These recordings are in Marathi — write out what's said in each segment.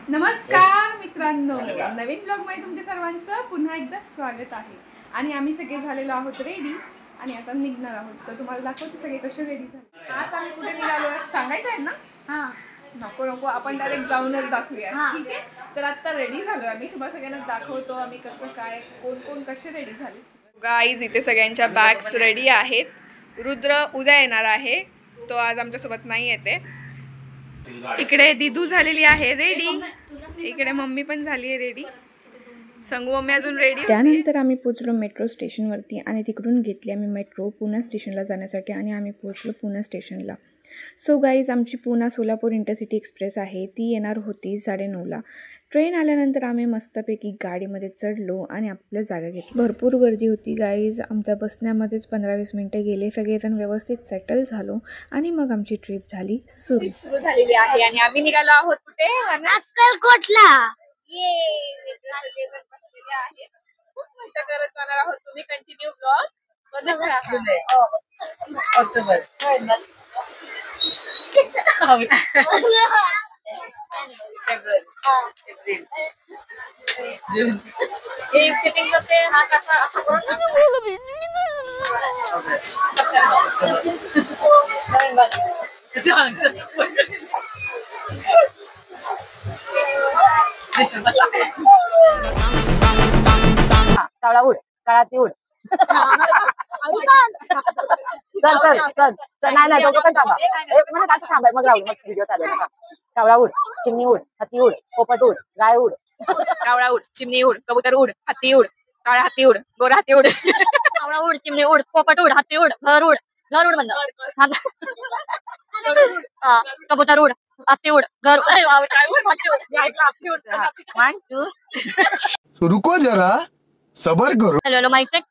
नमस्कार मित्रांनो, नवीन ब्लॉग मध्ये तुमच्या सर्वांचं पुन्हा एकदा स्वागत आहे। आणि आम्ही सगळे झालेलो आहोत रेडी आणि आता निघणार आहोत। तर तुम्हाला दाखवते सगळे कसे रेडी झाले। आज आम्ही कुठे निघालो सांगायचं आहे ना? हां, नको आपण डायरेक्ट जाऊनच दाखवूया, ठीक आहे? तर आता रेडी झालो आम्ही, तुम्हाला सगळ्यांना दाखवतो आम्ही कसं काय कोण कसे रेडी झाले। गाईज इथे सगळ्यांच्या बॅग्स रेडी आहेत। रुद्र उद्या येणार आहे, तो आज आमच्यासोबत नाही येते। इकडे दिदू झालेली आहे रेडी, इकडे मम्मी पण झाली आहे रेडी, संगू मम्मी अजून रेडी। त्यानंतर आम्ही पोहोचलो मेट्रो स्टेशनवरती आणि तिकडून घेतली आम्ही मेट्रो पुणे स्टेशनला जाण्यासाठी आणि आम्ही पोहोचलो पुणे स्टेशनला। सो गाईज आमची पुणे सोलापूर इंटरसिटी एक्सप्रेस आहे, ती येणार होती 9:30ला। ट्रेन आल्यानंतर आम्ही मस्तपैकी गाडीमध्ये चढलो आणि आपल्या जागा घेतली। भरपूर गर्दी होती गाईज, आमच्या बसण्यामध्येच 15-20 मिनिटं गेले, सगळेजण व्यवस्थित सेटल झालो आणि मग आमची ट्रिप झाली सुरू झालेली आहे। आणि आम्ही निघालो आहोत कुठे? अक्कलकोटला। खूप मजा करत जाणार आहोत, तुम्ही कंटिन्यू ब्लॉग बघत राहा। ऑक्टोबर जून हे फिटिंग करते हा कसा असं करून कावळा उड, काळाती उड. चल चल चल चल, नाही दोघं पण थांबा, म्हणजे असं थांबाय मग राहू, मग व्हिडिओ चालू आहे। कावळा उड, चिमणी उड, हत्ती उड, पोपट उड, गाय उड. कावळा उड, चिमणी उड, कबूतर उड, हत्ती उड, काळा हत्ती उड, गोरा हत्ती उड। कावळा उड, चिमणी उड, पोपट उड, हत्ती उड, घर उड म्हणलं, कबूतर उड, हत्ती उड, घर उड, हत्ती उड। 1 2 रुको जरा सबर करो। Hello mic check.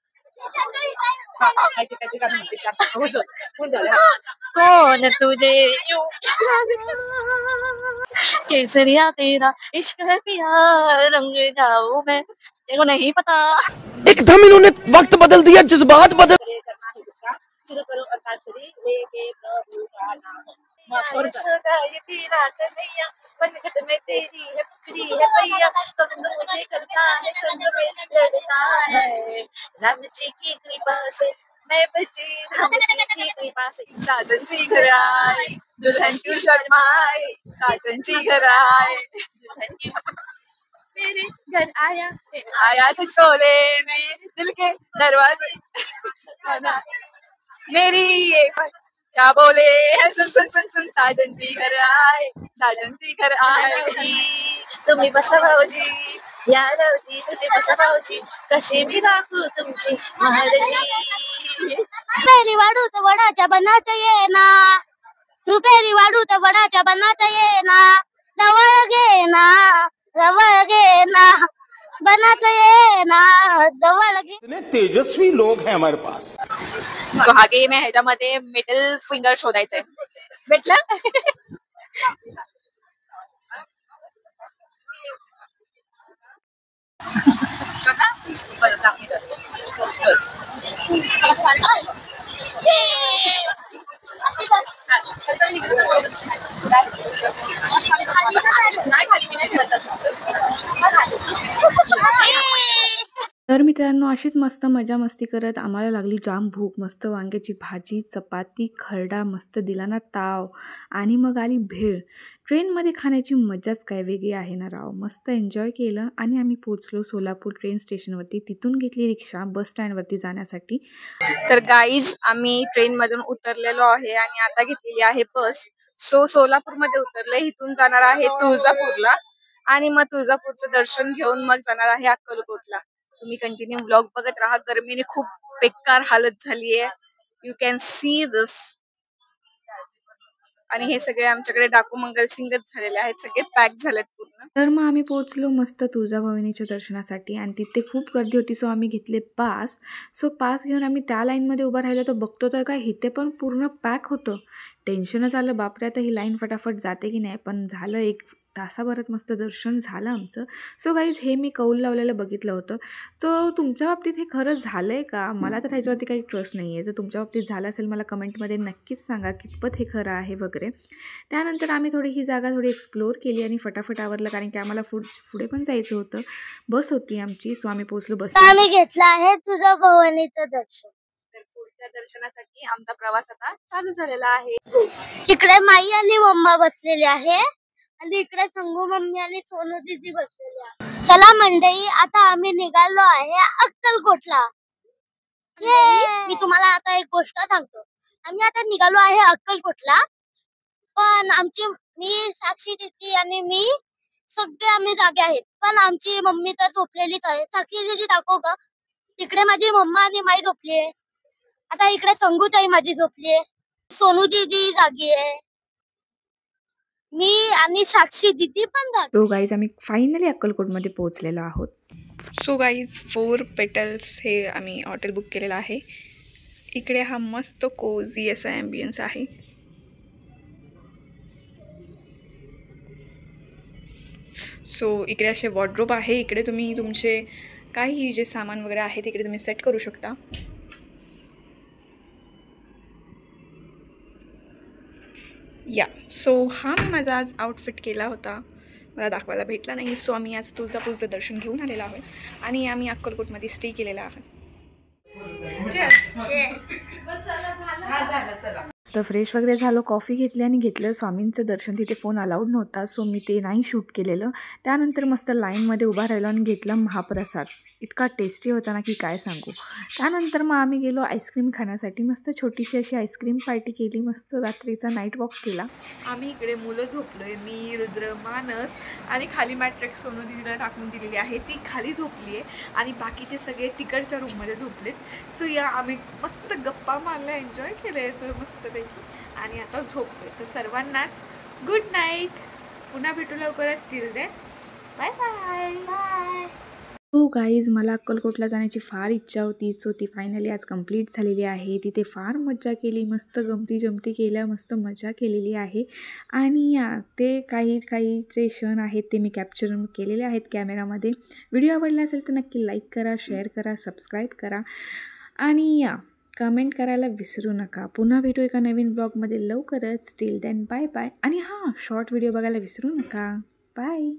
कौन तुझे यूं केसरिया तेरा इश्क है पिया, रंग जाऊं मैं तेरे को नहीं पता। एकदम इन्होंने वक्त बदल दिया, जज्बात बदल। शुरू करो अंताक्षरी लेके प्रभु का नाम। यशोदा ये तेरा कन्हैया, पनघट में तेरी है पकड़ी है भैया, तुम मुझे करता है संग में लड़ता है। राम जी की कृपा से मैं बची, राम जी की कृपा से। साजन जी घर आए, दुल्हन की शर्माए, साजन जी घर आए, दुल्हन की मेरे घर आया शोले में दिल के दरवाजे। मेरी ये क्या बोले सुन सुन सुन सुन, साजन जी घर आए, साजन जी घर आए। तुम्ही बसा भाऊजी, या रावजी, तुम्ही बसा भाऊजी, कशी मी राखू तुमची महाराजी। रुपेरी वाढू तर वडाच्या बनात ये ना, रुपेरी वाढू तर वडाच्या बनात ये ना, जवळ घे ना, जवळ घे ना, बनात ये ना, जवळ घे। इतने तेजस्वी लोग हैं हमारे पास। सो हा गेम आहे, ह्याच्यामध्ये मिडल फिंगर शोधायचंय। भेटलं? शोधा बरं, चांगली तर मित्रांनो अशीच मस्त मजा मस्ती करत आम्हाला लागली जाम भूक। मस्त वांग्याची भाजी, चपाती, खरडा, मस्त दिलाना ताव आणि मग आली भेळ। ट्रेनमध्ये खाण्याची मजाच काय वेगळी आहे ना राव। मस्त एन्जॉय केलं आणि आम्ही पोहोचलो सोलापूर ट्रेन स्टेशनवरती, तिथून घेतली रिक्षा बस स्टँडवरती जाण्यासाठी। तर गाईज आम्ही ट्रेन मधून उतरलेलो आहे आणि आता घेतलेली आहे बस। सो सोलापूरमध्ये उतरले, इथून जाणार आहे तुळजापूरला आणि मग तुळजापूरचं दर्शन घेऊन मग जाणार आहे अक्कलकोटला। तुम्ही कंटिन्यू ब्लॉग बघत राहा, गर्मीने खूप बेकार हालत झाली आहे, यू कॅन सी दिस। आणि हे सगळे आमच्याकडे डाकू मंगल सिंगच झालेले आहेत, सगळे पॅक झालेत पूर्ण। तर मग आम्ही पोहोचलो मस्त तुळजाभवानीच्या दर्शनासाठी आणि तिथे खूप गर्दी होती। सो आम्ही घेतले पास। सो पास घेऊन आम्ही त्या लाईनमध्ये उभं राहिलो, तर बघतो तर काय इथे पण पूर्ण पॅक होतं। टेन्शनच आलं, बापरे आता ही लाईन फटाफट जाते की नाही। पण झालं, एक तासाभरात मस्त दर्शन झालं आमचं. सो गाईज हे मी कौल लावलेलं बघितलं होतं. सो तुमच्या बाबतीत हे खरंच झालं आहे का? मला तर ह्याच्यावरती काही ट्रस्ट नाही आहे. जर तुमच्या बाबतीत झालं असेल मला कमेंटमध्ये नक्कीच सांगा कितपत हे खरं आहे वगैरे. त्यानंतर आम्ही थोडी ही जागा थोडी एक्सप्लोअर केली आणि फटाफट आवरलं, कारण की आम्हाला पुढे पण जायचं होतं. बस होती आमची. सो आम्ही पोहोचलो तर बस. आम्ही घेतलं आहे तुळजाभवानीचं दर्शन. तर पुढच्या दर्शनासाठी आमचा प्रवास आता चालू झालेला आहे. इकडे माई आणि मम्मा बसलेली आहे आणि इकडे संगू मम्मी आणि सोनू दीदी बसलेली आहे. चला मंडळी, आता आम्ही निघालो आहे अक्कलकोटला. मी तुम्हाला आता एक गोष्ट सांगतो. आम्ही आता निघालो आहे अक्कलकोटला, पण मी साक्षी दीदी आणि मी सगळे आम्ही जागे आहेत, पण आमची मम्मी तर झोपलेलीच आहे. साक्षी दीदी दाखव का? तिकडे माझी मम्मा आणि माई झोपली आहे. आता इकडे संगूताई माझी झोपली आहे, सोनू दीदी जागी आहे, मी आणि साक्षी दीदी पण जागी. सो गाईज आम्ही फायनली अक्कलकोटमध्ये पोहोचलेलो आहोत. सो गाईज 4 पेटल्स हे आम्ही हॉटेल बुक केलेलं आहे. इकडे हा मस्त कोझी असा ॲम्बियन्स आहे. सो इकडे असे वॉर्डरोब आहे. इकडे तुम्ही तुमचे काही जे सामान वगैरे आहे तिकडे तुम्ही सेट करू शकता. या सो हा मी माझा आज आउटफिट केला होता, मला दाखवायला भेटला नाही. सो आम्ही आज तुळजापूरचं दर्शन घेऊन आलेलो आहोत आणि आम्ही अक्कलकोटमध्ये स्टे केलेला आहे. मस्त फ्रेश वगैरे झालो, कॉफी घेतली आणि घेतलं स्वामींचं दर्शन. तिथे फोन अलाउड नव्हता, सो मी ते नाही शूट केलेलं. त्यानंतर मस्त लाईनमध्ये उभा राहिलो आणि घेतला महाप्रसाद. इतका टेस्टी होता ना की काय सांगू. त्यानंतर मग आम्ही गेलो आईस्क्रीम खाण्यासाठी. मस्त छोटीशी अशी आईस्क्रीम पार्टी केली, मस्त रात्रीचा नाईट वॉक केला. आम्ही इकडे मुलं झोपलोय, मी, रुद्र, मानस आणि खाली मॅट्रिक्स सोनू दीदीला टाकून दिलेली आहे, ती खाली झोपली आहे आणि बाकीचे सगळे तिकडच्या रूममध्ये झोपलेत. सो या आम्ही मस्त गप्पा मारल्या, एन्जॉय केले तर मस्तपैकी आणि आता झोपतोय. तर सर्वांनाच गुड नाईट. पुन्हा भेटू लवकरच. Till then bye bye. Bye. हो गाईज, मला अक्कलकोटला जाण्याची फार इच्छा होती. सो ती फायनली आज कंप्लीट झालेली आहे. तिथे फार मज्जा केली, मस्त गमती जमती केल्या, मस्त मजा केलेली आहे. आणि ते काहीचे क्षण आहेत ते मी कॅप्चर केलेले आहेत कॅमेरामध्ये. व्हिडिओ आवडला असेल तर नक्की लाईक करा, शेअर करा, सबस्क्राईब करा आणि कमेंट करायला विसरू नका. पुन्हा भेटू एका नवीन ब्लॉगमध्ये लवकरच. Till then bye bye. आणि हां, शॉर्ट व्हिडिओ बघायला विसरू नका. बाय.